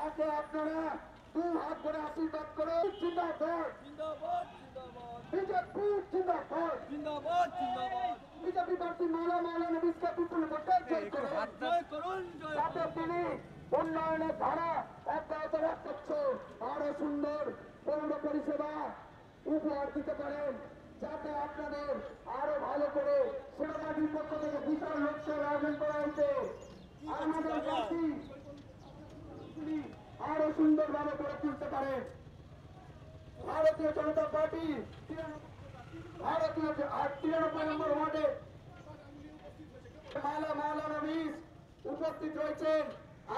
তাকে আপনারা দু হাত করে আশীর্বাদ করে জিন্দাবাদ জিন্দাবাদ জিন্দাবাদ বিজেপি জিন্দাবাদ জিন্দাবাদ জিন্দাবাদ বিজেপি প্রার্থী মৌলানা নবীকে বিপুল ভোটে জয় করুন জয় করুন জয় যাতে তিনি উন্নয়নের ধারা অব্যাহত রাখছে আরো সুন্দর পৌর পরিষেবা উপহার দিতে পারেন, যাতে আপনাদের আরো ভালো করে সেনাবাহিনীর পক্ষ থেকে বিশাল লক্ষ্যের আয়োজন করা হয়েছে। আমাদের জাতি আরো সুন্দরভাবে করে তুলতে পারে। ভারতীয় জনতা পার্টি 93 নম্বর ওয়ার্ডে মৌলানা নবীজ উপস্থিত রয়েছেন।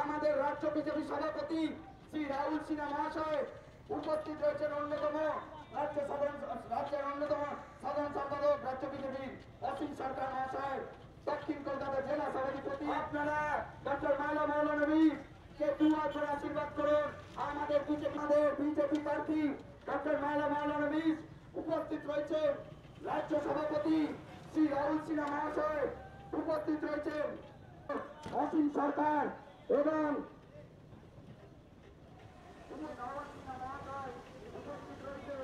আমাদের রাজ্য বিজেপি সভাপতি শ্রী রাহুল সিনহা মহাশয় উপস্থিত রয়েছেন। রাজ্যের অন্যতম সাধারণ সম্পাদক রাজ্য বিজেপির অসীম সরকার মহাশয়, দক্ষিণ কলকাতা জেলা সভাধিপতি। আপনারা ডক্টর মৌলানা নবীজ কে দু হাত ধরে আশীর্বাদ করুন। আমাদের বিজেপি প্রার্থী ডক্টর মৌলানা নবীজ উপস্থিত রয়েছে। রাজ্য সভাপতি শ্রী রাহুল সিনহা মহাশয় উপস্থিত রয়েছেন। অসীম সরকার এবং উপস্থিত রয়েছে।